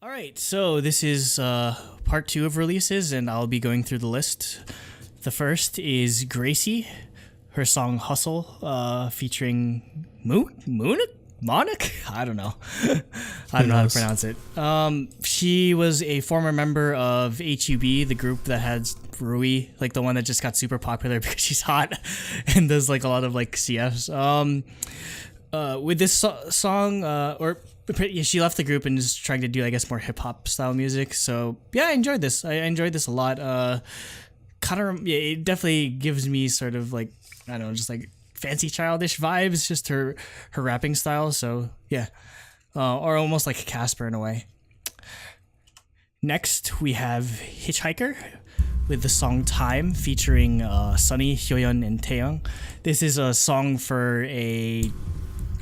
All right, so this is part two of releases, and I'll be going through the list. The first is Gracie, her song "Hustle," featuring Monik. I don't know. I don't know how to pronounce it. She was a former member of HUB, the group that had Rui, like the one that just got super popular because she's hot and does like a lot of like CFs. With this song, she left the group and is trying to do, I guess, more hip hop style music. So yeah, I enjoyed this. I enjoyed this a lot. It definitely gives me sort of like, I don't know, just like fancy childish vibes. Just her rapping style. So yeah, or almost like Casper in a way. Next we have Hitchhiker with the song "Time" featuring Sunny, Hyolyn, and Taeyong. This is a song for a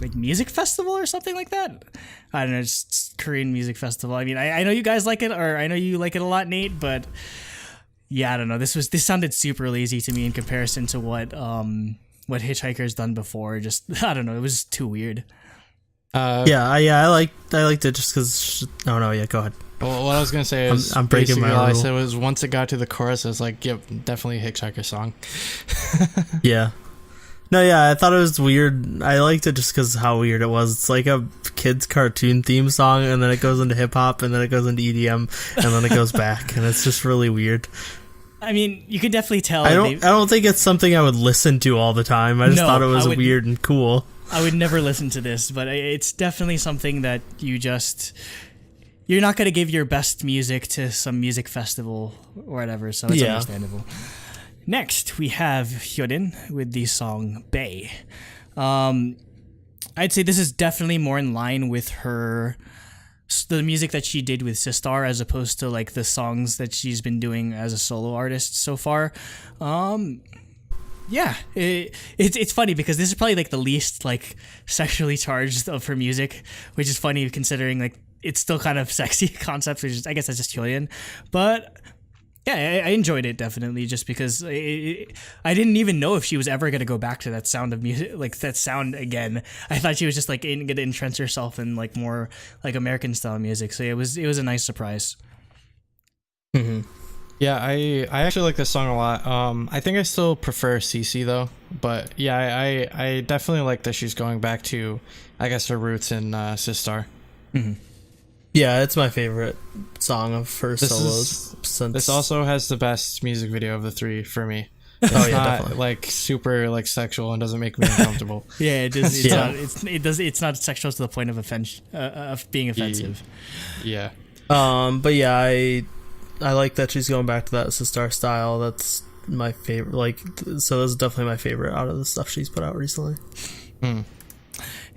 like music festival or something like that. I don't know, just Korean music festival. I mean, I know you guys like it, or I know you like it a lot, Nate, but yeah, I don't know. This sounded super lazy to me in comparison to what Hitchhiker's done before. Just I don't know, it was too weird. I liked it just because. Oh no, yeah, go ahead. Well, what I was gonna say is I'm breaking my rule. All I said was once it got to the chorus, I was like, yep, definitely a Hitchhiker song. Yeah. No, yeah, I thought it was weird. I liked it just because how weird it was. It's like a kid's cartoon theme song, and then it goes into hip hop, and then it goes into EDM, and then it goes back, and it's just really weird. I mean, you could definitely tell. I don't think it's something I would listen to all the time. I just thought it was weird and cool. I would never listen to this, but it's definitely something that you're not going to give your best music to some music festival or whatever, so it's understandable. Next, we have Hyolyn with the song "Bae." I'd say this is definitely more in line with the music that she did with Sistar, as opposed to like the songs that she's been doing as a solo artist so far. Yeah, it's funny because this is probably like the least like sexually charged of her music, which is funny considering like it's still kind of sexy concepts, which is, I guess that's just Hyolyn, but. Yeah, I enjoyed it definitely, just because I didn't even know if she was ever gonna go back to that sound of music, like that sound again. I thought she was just like gonna entrench herself in like more like American style music. So it was a nice surprise. Mm-hmm. Yeah, I actually like this song a lot. I think I still prefer CC though, but yeah, I definitely like that she's going back to, I guess, her roots in Sistar. Mm-hmm. Yeah, it's my favorite song of her solos. This also has the best music video of the three for me. It's not definitely like super like sexual and doesn't make me uncomfortable. Yeah, it does. It's not sexual to the point of being offensive. Yeah. But yeah, I like that she's going back to that Sistar style. That's my favorite. Like, so this is definitely my favorite out of the stuff she's put out recently.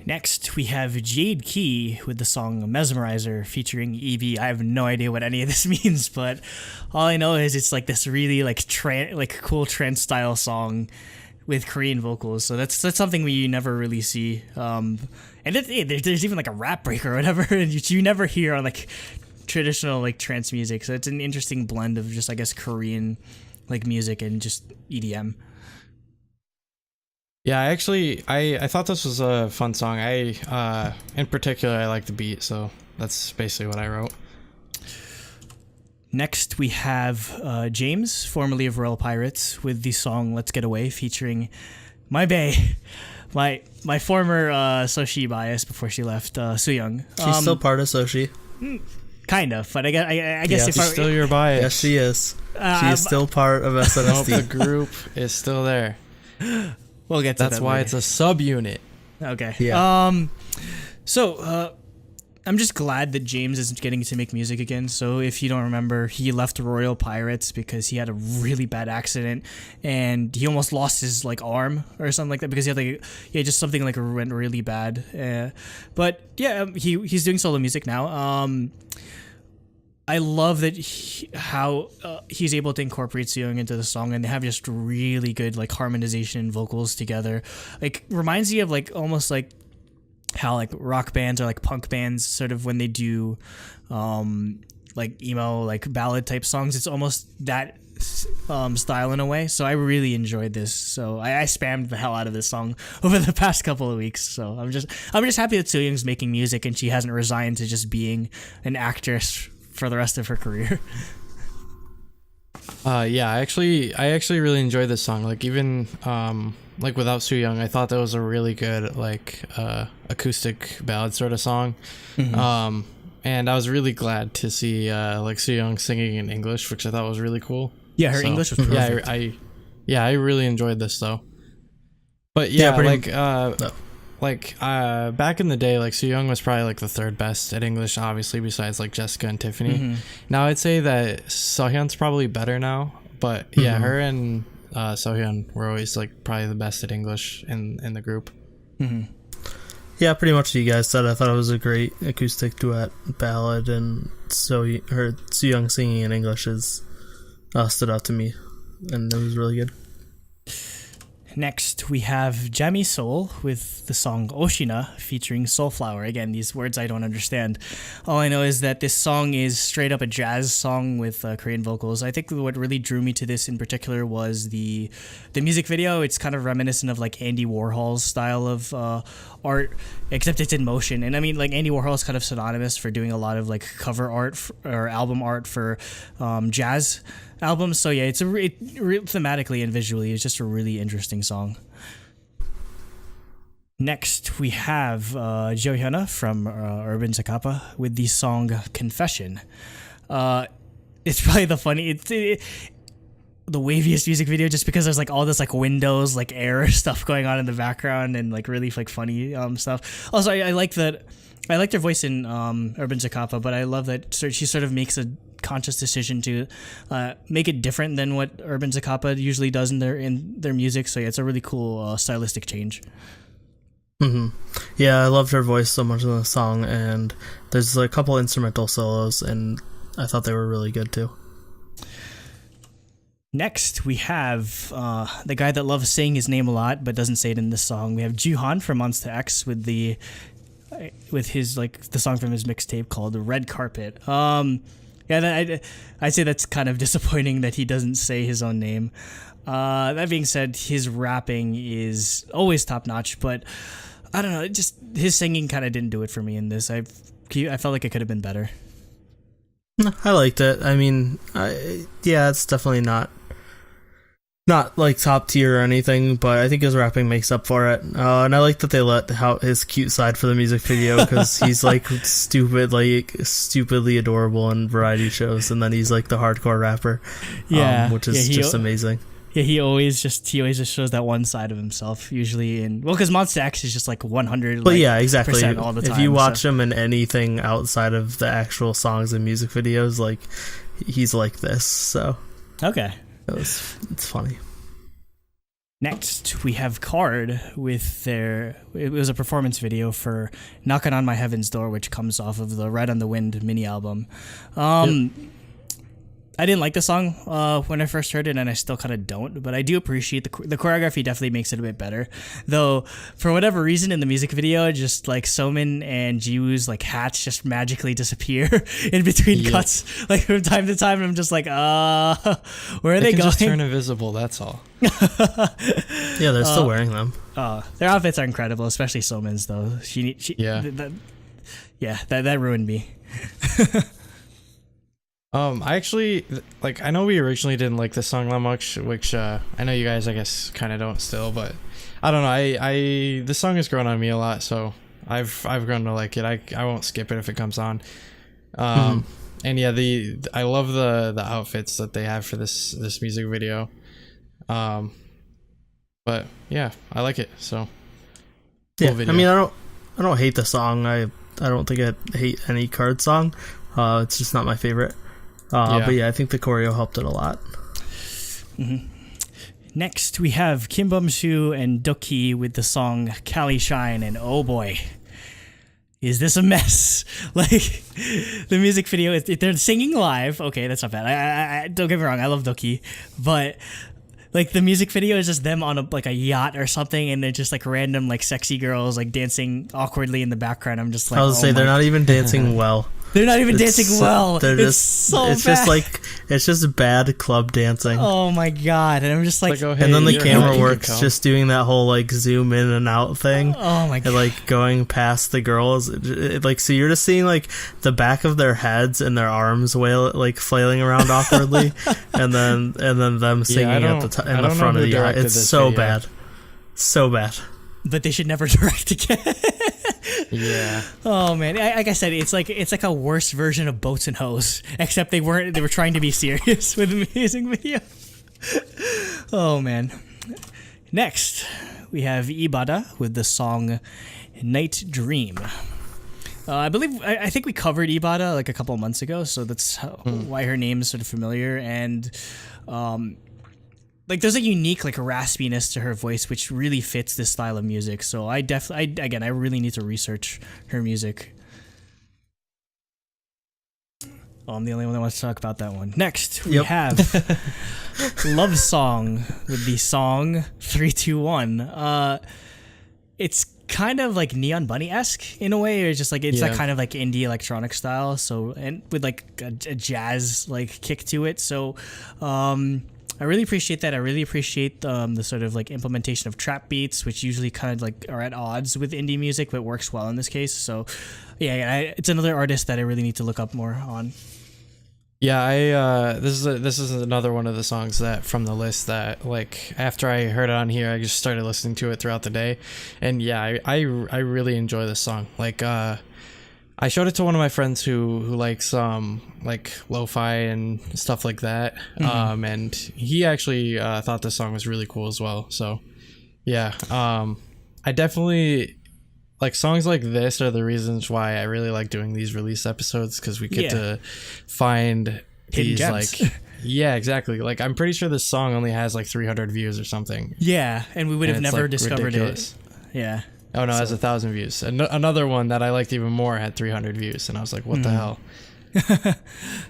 Next, we have Jadekey with the song "Mesmerizer" featuring Evie. I have no idea what any of this means, but all I know is it's like this really like cool trance style song with Korean vocals. So that's something we never really see. And there's even like a rap break or whatever, and you never hear on like traditional like trance music. So it's an interesting blend of just, I guess, Korean like music and just EDM. Yeah, I thought this was a fun song. In particular, I like the beat, so that's basically what I wrote. Next, we have James, formerly of Royal Pirates, with the song "Let's Get Away" featuring my bae, my former Soshi bias before she left, Sooyoung. She's still part of Soshi. Kind of, but I guess she's still your bias. Yes, she is. She is still part of SNSD. Nope, the group is still there. We'll get to that. That's why it's a subunit. Okay. Yeah. So I'm just glad that James is getting to make music again. So if you don't remember, he left Royal Pirates because he had a really bad accident and he almost lost his like arm or something like that because he had just something like went really bad. But yeah, he's doing solo music now. I love that how he's able to incorporate Sooyoung into the song, and they have just really good like harmonization and vocals together. Like reminds me of like almost like how like rock bands or like punk bands sort of when they do like emo like ballad type songs. It's almost that style in a way. So I really enjoyed this. So I spammed the hell out of this song over the past couple of weeks. So I'm just happy that Sooyoung's making music and she hasn't resigned to just being an actress for the rest of her career. Yeah, I actually really enjoyed this song. Like even like without Sooyoung, I thought that was a really good like acoustic ballad sort of song. Mm-hmm. And I was really glad to see like Sooyoung singing in English, which I thought was really cool. Yeah, her English was perfect. I really enjoyed this though. But yeah, back in the day, like Sooyoung was probably like the third best at English, obviously besides like Jessica and Tiffany. Mm-hmm. Now I'd say that Sohyun's probably better now, but yeah, her and Sohyun were always like probably the best at English in the group. Mm-hmm. Yeah, pretty much what you guys said. I thought it was a great acoustic duet ballad, and Sooyoung singing in English stood out to me, and it was really good. Next, we have Jimi Soul with the song Oshina featuring Soulflower. Again, these words I don't understand. All I know is that this song is straight up a jazz song with Korean vocals. I think what really drew me to this in particular was the music video. It's kind of reminiscent of like Andy Warhol's style of art, except it's in motion. And I mean, like Andy Warhol is kind of synonymous for doing a lot of like cover art or album art for jazz albums. So yeah, it's thematically and visually, it's just a really interesting song. Next, we have Johanna from Urban Zacapa with the song Confession. It's probably the waviest music video just because there's like all this like windows, like air stuff going on in the background and like really like funny stuff. Also, I like that. I like their voice in Urban Zacapa, but I love that she sort of makes a conscious decision to make it different than what Urban Zacapa usually does in their music. So yeah, it's a really cool stylistic change. Mm-hmm. Yeah, I loved her voice so much in the song, and there's a couple instrumental solos, and I thought they were really good too. Next, we have the guy that loves saying his name a lot but doesn't say it in this song. We have Jooheon from Monsta X with his like the song from his mixtape called Red Carpet. Yeah, I'd say that's kind of disappointing that he doesn't say his own name. That being said, his rapping is always top notch, but I don't know, just his singing kind of didn't do it for me in this. I felt like it could have been better. I liked it. I mean, it's definitely not like top tier or anything, but I think his rapping makes up for it. And I like that they let out his cute side for the music video, because he's like stupidly adorable in variety shows, and then he's like the hardcore rapper, which is just amazing. Yeah, he always just shows that one side of himself, usually because Monsta X is just like 100. But yeah, exactly. All the time, if you watch him in anything outside of the actual songs and music videos, like he's like this. So okay. It's funny. Next, we have Card with it was a performance video for Knockin' on My Heaven's Door, which comes off of the Ride on the Wind mini album. Yep. I didn't like the song when I first heard it, and I still kind of don't, but I do appreciate the choreography. Definitely makes it a bit better, though. For whatever reason, in the music video, just like Somin and Jiwoo's like hats just magically disappear in between cuts, like from time to time. And I'm just like, where are they going? Just turn invisible. That's all. Yeah, they're still wearing them. Their outfits are incredible, especially Somin's though. That ruined me. I actually, like, I know we originally didn't like this song that much, which, I know you guys, I guess, kind of don't still, but I don't know, this song has grown on me a lot, so I've grown to like it. I won't skip it if it comes on. And yeah, I love the outfits that they have for this music video. But yeah, I like it, so. Cool video. I mean, I don't hate the song. I don't think I hate any Card song. It's just not my favorite. But yeah, I think the choreo helped it a lot. Mm-hmm. Next, we have Kim Bumsoo and Doki with the song Cali Shine, and oh boy, is this a mess. Like, the music video, if they're singing live, okay, that's not bad. I don't get me wrong, I love Doki, but like the music video is just them on a yacht or something, and they're just like random like sexy girls like dancing awkwardly in the background. I'm just like, I was say they're not even dancing well. They're not even dancing well. They're it's just so it's bad. just like it's just bad club dancing. Oh my god! And I'm just like, oh, hey, and then the you're camera happy, works Nicole. just doing that whole like zoom in and out thing. oh my god! And like going past the girls, like so you're just seeing like the back of their heads and their arms flailing around awkwardly, and then them singing at the in the front of the eye. It's so bad, so bad. But they should never direct again. Yeah. Oh man, like I said, it's like a worse version of Boats and Hoes, except they were trying to be serious with the music video. Oh man. Next, we have Bada with the song Night Dream. I think we covered Bada like a couple of months ago, so that's why her name is sort of familiar. And like there's a unique like raspiness to her voice, which really fits this style of music. So I really need to research her music. Oh, I'm the only one that wants to talk about that one. Next, we have Love Song with the song 321. It's kind of like Neon Bunny-esque in a way, or just like it's that kind of like indie electronic style. So, and with like a jazz like kick to it. So, I really appreciate that. I really appreciate the sort of like implementation of trap beats, which usually kind of like are at odds with indie music, but works well in this case. So, it's another artist that I really need to look up more on. Yeah, this is another one of the songs that from the list that like after I heard it on here, I just started listening to it throughout the day, and I really enjoy this song. Like I showed it to one of my friends who likes like lo-fi and stuff like that, and he actually thought this song was really cool as well. So yeah, I definitely. Like songs like this are the reasons why I really like doing these release episodes, because we get to find hidden these gems. like exactly. Like I'm pretty sure this song only has like 300 views or something. Yeah, and we would have never like discovered ridiculous. it. Yeah. Oh no, it has 1,000 views. And another one that I liked even more had 300 views, and I was like, what the hell?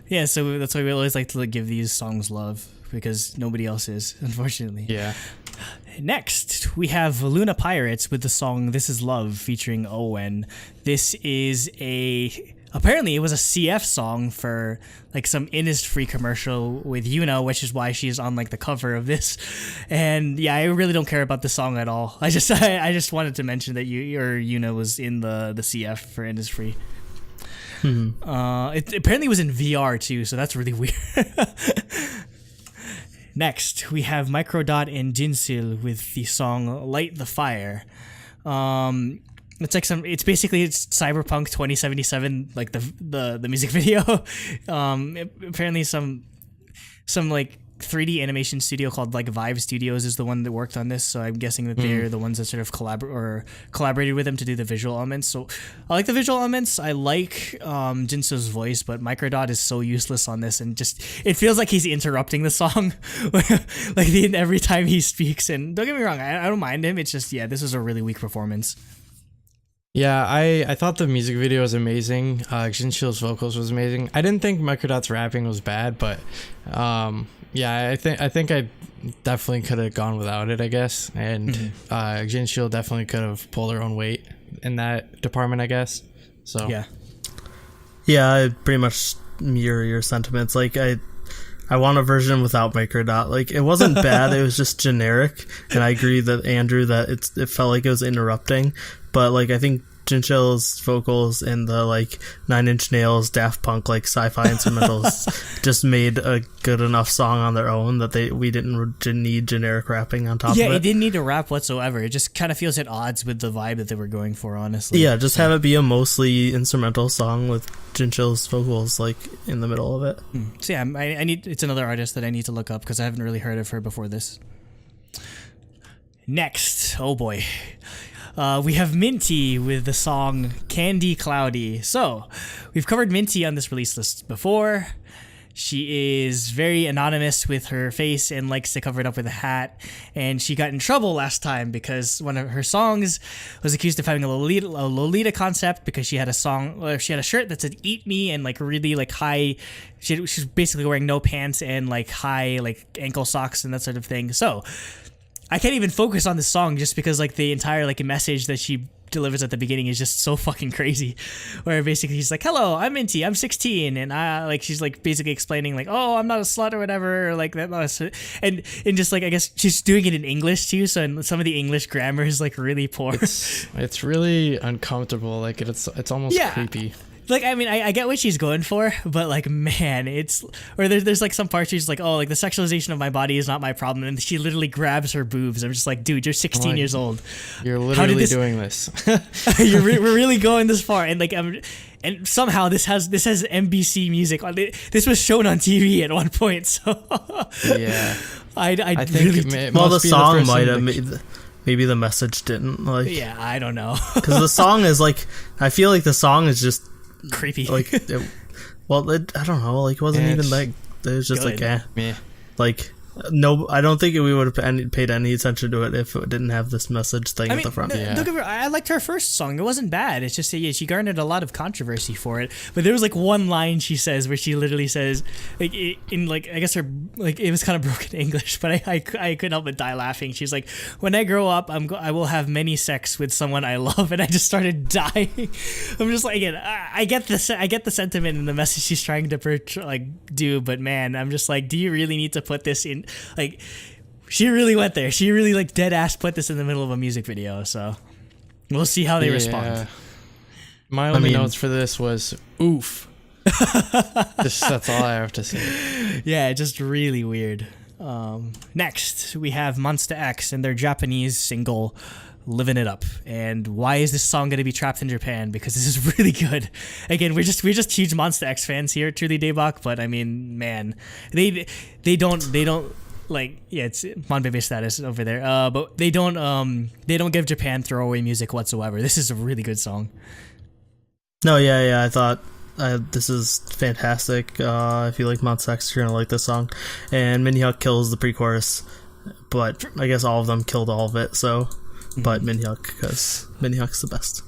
Yeah, so that's why we always like to give these songs love, because nobody else is, unfortunately. Yeah. Next, we have Luna Pirates with the song This Is Love featuring Owen. This is apparently it was a CF song for like some Innisfree commercial with Hyuna, which is why she's on like the cover of this. And yeah, I really don't care about the song at all. I just wanted to mention that Hyuna was in the CF for Innisfree. It apparently was in VR too, so that's really weird. Next, we have Microdot and Jinsil with the song "Light the Fire." It's basically Cyberpunk 2077, like the music video. Apparently some like 3D animation studio called like Vive Studios is the one that worked on this, so I'm guessing that they're the ones that sort of collaborated with them to do the visual elements. So I like the visual elements. I like Jinso's voice, but Microdot is so useless on this, and just it feels like he's interrupting the song like every time he speaks. And don't get me wrong, I don't mind him. It's just this is a really weak performance. Yeah, I thought the music video was amazing. Jinshil's vocals was amazing. I didn't think Microdot's rapping was bad, but I think I definitely could have gone without it, I guess. And Jinshil definitely could have pulled her own weight in that department, I guess. So yeah, I pretty much mirror your sentiments. Like I want a version without Microdot. Like it wasn't bad, it was just generic. And I agree that Andrew that it felt like it was interrupting. But like I think Jinshil's vocals and the like Nine Inch Nails, Daft Punk like sci-fi instrumentals just made a good enough song on their own that we didn't need generic rapping on top of it. Yeah, it didn't need to rap whatsoever. It just kind of feels at odds with the vibe that they were going for, honestly. Yeah, just have it be a mostly instrumental song with Jinshil's vocals like in the middle of it. So yeah, I need. It's another artist that I need to look up because I haven't really heard of her before this. Next, oh boy. We have Minty with the song Candy Cloudy. So, we've covered Minty on this release list before. She is very anonymous with her face and likes to cover it up with a hat. And she got in trouble last time because one of her songs was accused of having a Lolita concept because she had a shirt that said "Eat Me" and like really like high. She's basically wearing no pants and like high like ankle socks and that sort of thing. So I can't even focus on this song just because like the entire like message that she delivers at the beginning is just so fucking crazy, where basically she's like, "Hello, I'm Minty, I'm 16," and she's like basically explaining like, "Oh, I'm not a slut or whatever," or like that, and just like I guess she's doing it in English too, so some of the English grammar is like really poor. It's really uncomfortable. Like it's almost creepy. Like, I mean, I get what she's going for, but like, man, it's, or there's like some parts she's like, oh, like the sexualization of my body is not my problem, and she literally grabs her boobs. I'm just like, dude, you're 16 years old. You're literally doing this. We're really going this far, and like, and somehow this has MBC music on it. This was shown on TV at one point, so yeah, I think really, the song might have made. Maybe the message didn't like. Yeah, I don't know. Because the song is like, I feel like the song is just creepy. Like, I don't know. Like, it wasn't even like, it was just good. like, like, no, I don't think we would have paid any attention to it if it didn't have this message thing at the front. I liked her first song. It wasn't bad. It's just she garnered a lot of controversy for it. But there was like one line she says where she literally says, like, in like, I guess her, like, it was kind of broken English, but I couldn't help but die laughing. She's like, "When I grow up, I will have many sex with someone I love," and I just started dying. I'm just like, again, I get the sentiment and the message she's trying to do, but man, I'm just like, do you really need to put this in? Like, she really went there. She really like dead ass put this in the middle of a music video. So we'll see how they respond. My only notes for this was oof. That's all I have to say. Yeah, just really weird. Next we have Monsta X and their Japanese single "Living It Up." And why is this song going to be trapped in Japan? Because this is really good. Again, we're just huge Monsta X fans here at Truly Daebak, but I mean, man, they don't like, yeah, it's Monbebe status over there. But they don't give Japan throwaway music whatsoever. This is a really good song. No, yeah, I thought this is fantastic. If you like Monsta X, you're gonna like this song. And Minhyuk kills the pre-chorus, but I guess all of them killed all of it. So. But Minhyuk, because Minhyuk's the best.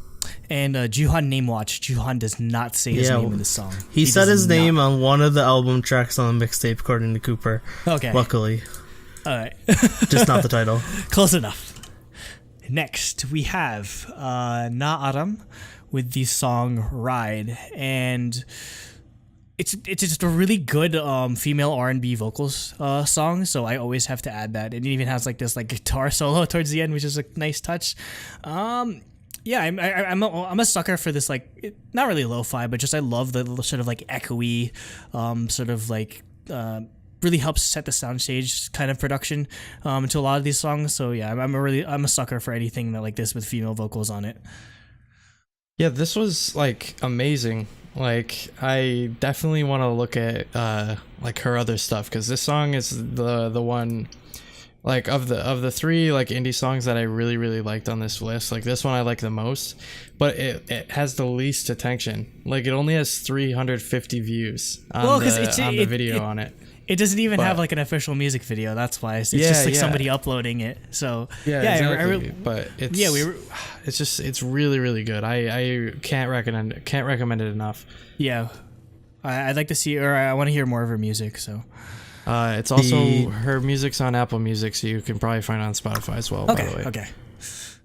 And Jooheon name watch. Jooheon does not say his name in the song. He said his name on one of the album tracks on the mixtape, according to Cooper. Okay. Luckily. All right. Just not the title. Close enough. Next, we have Na Aram with the song "Ride," and it's just a really good female R&B vocals song, so I always have to add that. It even has like this like guitar solo towards the end, which is a nice touch. Yeah, I'm a sucker for this, like, not really lo-fi, but just I love the little sort of like echoey, sort of like really helps set the soundstage kind of production to a lot of these songs. So yeah, I'm a sucker for anything that like this with female vocals on it. Yeah, this was like amazing. Like, I definitely want to look at like her other stuff, because this song is the one, like, of the three like indie songs that I really liked on this list. Like, this one I like the most, but it has the least attention. Like, it only has 350 views on the video on it. It doesn't even have like an official music video. That's why it's just like somebody uploading it. So exactly. But it's really good. I can't recommend it enough. Yeah, I'd like to see, or I want to hear more of her music. So it's also her music's on Apple Music, so you can probably find it on Spotify as well. Okay. By the way. Okay.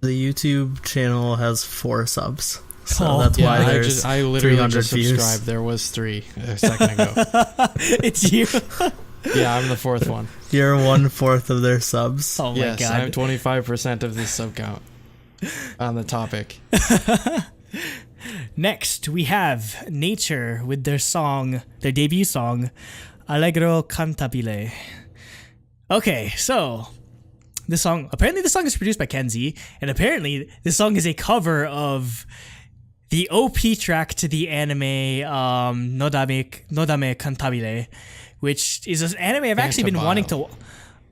The YouTube channel has 4 subs. So that's why I literally just subscribed. There was 3 a second ago. It's you. Yeah, I'm the 4th one. You're 1/4 of their subs. Oh my god. I'm 25% of this sub count on the topic. Next, we have Nature with their debut song, Allegro Cantabile. Okay, so apparently this song is produced by Kenzie, and apparently this song is a cover of the OP track to the anime Nodame Cantabile, which is an anime I've actually been wanting to.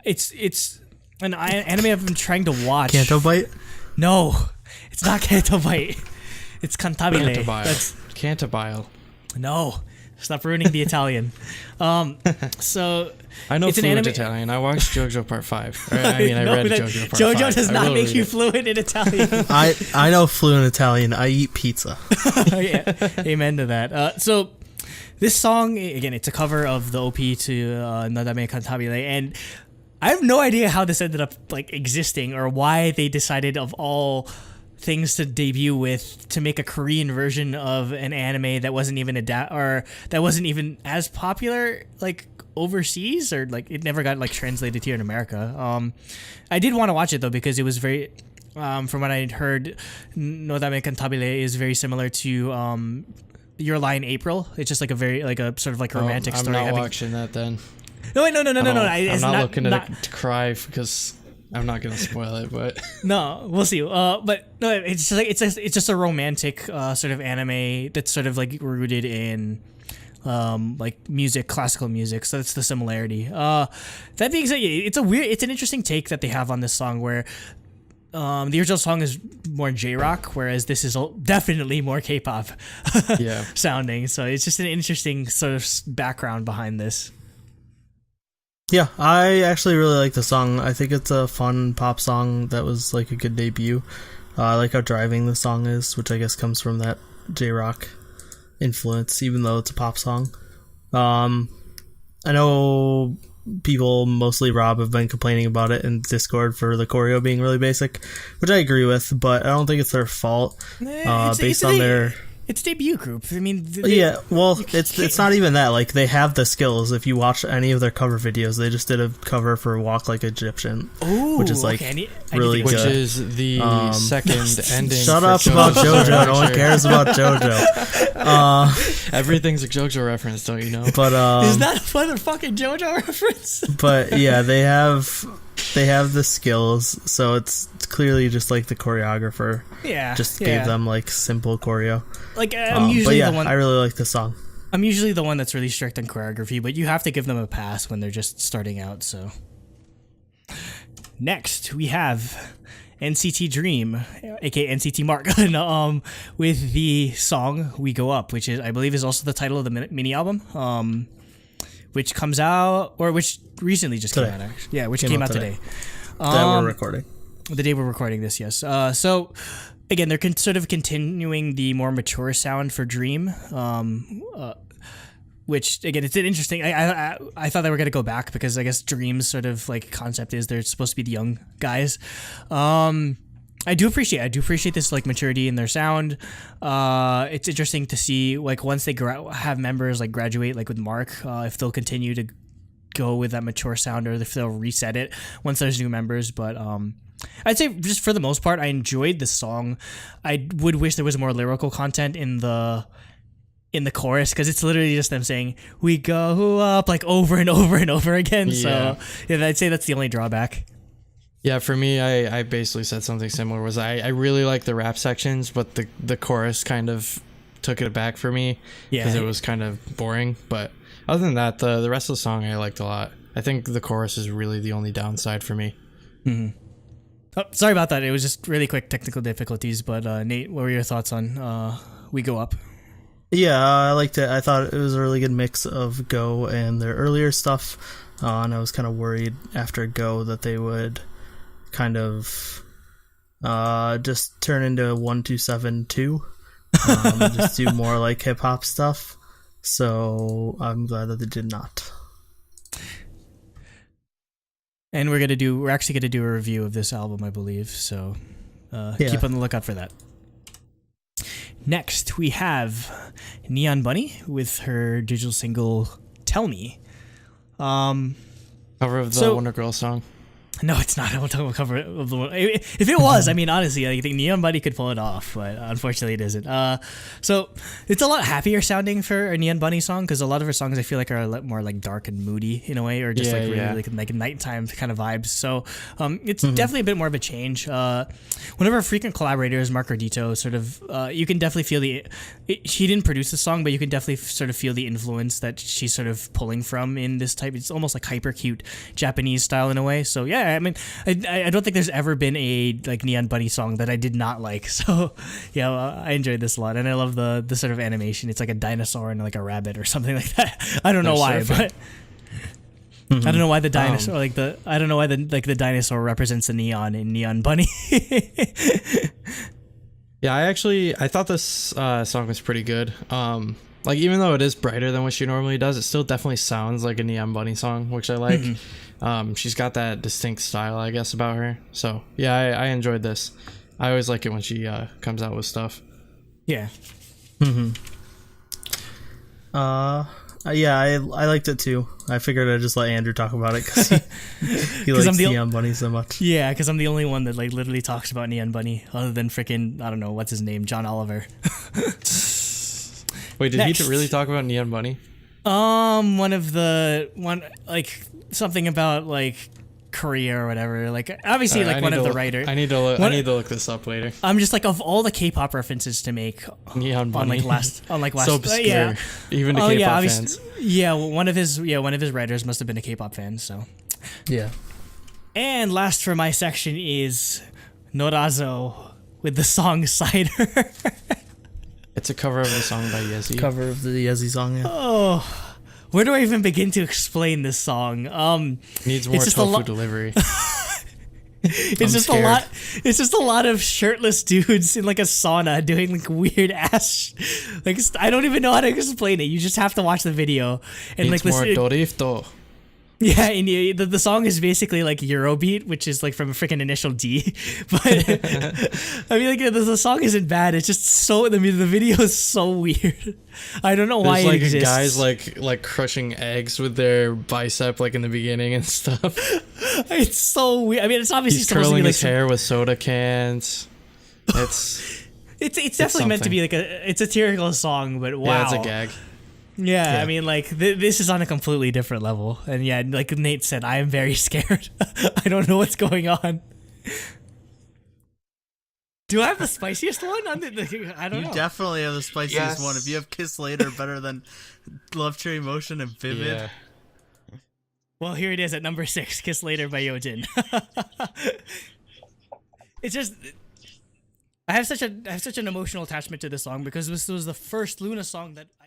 It's an anime I've been trying to watch. Cantobite? No, it's not Cantobite. It's Cantabile. Cantabile. No, stop ruining the Italian. So I know fluent Italian. I watched JoJo Part 5. I read JoJo Part 5. JoJo does not make you fluent in Italian. I know fluent Italian. I eat pizza. Yeah, amen to that. So this song, again, it's a cover of the OP to Nodame Cantabile, and I have no idea how this ended up like existing or why they decided of all things to debut with, to make a Korean version of an anime that wasn't even that wasn't even as popular like overseas, or like it never got like translated here in America. I did want to watch it though because it was very from what I heard, Nodame Cantabile is very similar to Your Lie in April. It's just like a very like a sort of like romantic story. I'm not watching that then. No, wait, no. I'm not looking to cry because I'm not gonna spoil it, but no, we'll see. But no, it's just like it's just a romantic sort of anime that's sort of like rooted in like music, classical music. So that's the similarity. That being said, it's an interesting take that they have on this song where the original song is more J-rock, whereas this is definitely more K-pop sounding. So it's just an interesting sort of background behind this. Yeah, I actually really like the song. I think it's a fun pop song that was like a good debut. I like how driving the song is, which I guess comes from that J-rock influence, even though it's a pop song. I know people, mostly Rob, have been complaining about it in Discord for the choreo being really basic, which I agree with, but I don't think it's their fault. Based on their... It's debut group. I mean, it's not even that. Like, they have the skills. If you watch any of their cover videos, they just did a cover for "Walk Like Egyptian," which is like really good. Which is the second ending. Shut up about JoJo. No one cares about JoJo. Everything's a JoJo reference, don't you know? But is that a fucking JoJo reference? But yeah, they have the skills, so it's clearly just like the choreographer gave them like simple choreo. Like I'm usually the one. I really like the song. I'm usually the one that's really strict on choreography, but you have to give them a pass when they're just starting out. So next we have NCT Dream, aka NCT Mark, with the song "We Go Up," which I believe is also the title of the mini album. Which comes out, or which recently just came out, actually. Yeah, which came out today. That we're recording. The day we're recording this, yes. So, again, they're sort of continuing the more mature sound for Dream, which, again, it's an interesting... I thought they were going to go back because I guess Dream's sort of like concept is they're supposed to be the young guys. I do appreciate this like maturity in their sound. It's interesting to see like once they have members like graduate like with Mark, if they'll continue to go with that mature sound or if they'll reset it once there's new members. But I'd say just for the most part, I enjoyed the song. I would wish there was more lyrical content in the chorus because it's literally just them saying "we go up" like over and over and over again. Yeah. So yeah, I'd say that's the only drawback. Yeah, for me, I basically said something similar. Was I really like the rap sections, but the chorus kind of took it back for me because it was kind of boring. But other than that, the rest of the song I liked a lot. I think the chorus is really the only downside for me. Mm-hmm. Oh, sorry about that. It was just really quick technical difficulties. But Nate, what were your thoughts on "We Go Up"? Yeah, I liked it. I thought it was a really good mix of Go and their earlier stuff. And I was kind of worried after Go that they would kind of just turn into 1272, just do more like hip hop stuff. So I'm glad that they did not. And we're actually gonna do a review of this album, I believe. So keep on the lookout for that. Next we have Neon Bunny with her digital single "Tell Me." Cover of the Wonder Girl song. No, it's not. I won't talk about cover of the one. If it was, I mean, honestly, I think Neon Bunny could pull it off, but unfortunately, it isn't. So it's a lot happier sounding for a Neon Bunny song because a lot of her songs I feel like are a lot more like dark and moody in a way, or just really like nighttime kind of vibes. So it's definitely a bit more of a change. One of our frequent collaborators, Microdot, sort of you can definitely feel she didn't produce the song, but you can definitely sort of feel the influence that she's sort of pulling from in this type. It's almost like hyper cute Japanese style in a way. So yeah. I mean, I don't think there's ever been a like Neon Bunny song that I did not like. So yeah, I enjoyed this a lot, and I love the sort of animation. It's like a dinosaur and like a rabbit or something like that. I don't know why, but I don't know why the dinosaur I don't know why the dinosaur represents the neon in Neon Bunny. Yeah, I thought this song was pretty good. Like even though it is brighter than what she normally does, it still definitely sounds like a Neon Bunny song, which I like. She's got that distinct style, I guess, about her. So yeah, I enjoyed this. I always like it when she comes out with stuff. Yeah. Yeah, I liked it too. I figured I'd just let Andrew talk about it because he likes Neon Bunny so much. Yeah, because I'm the only one that like literally talks about Neon Bunny, other than freaking I don't know what's his name, John Oliver. Wait, did Next. he really talk about Neon Bunny? One like something about like Korea or whatever. Like obviously like one of the writers. I need to look this up later. I'm just like of all the K-pop references to make Neon Bunny on last so obscure, yeah. even to K-pop fans. Yeah, well, one of his writers must have been a K-pop fan. So Yeah. and last for my section is Norazo with the song Cider. It's a cover of the song by Yezi. Cover of the Yezi song, yeah. Oh, where do I even begin to explain this song? Needs more tofu delivery. It's just scared. a lot. It's just a lot of shirtless dudes in like a sauna doing like weird ass. Like I don't even know how to explain it. You just have to watch the video and Needs like more listen. dorito. Yeah, and the song is basically like Eurobeat, which is like from a freaking Initial D. But I mean, like the song isn't bad. It's just so the video is so weird. I don't know why There's it like exists. guys like crushing eggs with their bicep like in the beginning and stuff. It's so weird. I mean, it's obviously He's supposed to be curling like his hair with soda cans. It's definitely meant to be like a satirical song, but wow, Yeah, it's a gag. Yeah, I mean, like, this is on a completely different level. And yeah, like Nate said, I am very scared. I don't know what's going on. Do I have the spiciest one? I don't know. You definitely have the spiciest Yes. one. If you have Kiss Later better than Love Cherry Motion and Vivid. Yeah. Well, here it is at number 6, Kiss Later by Yeojin. It's just... I have such an emotional attachment to this song because this was the first Luna song that I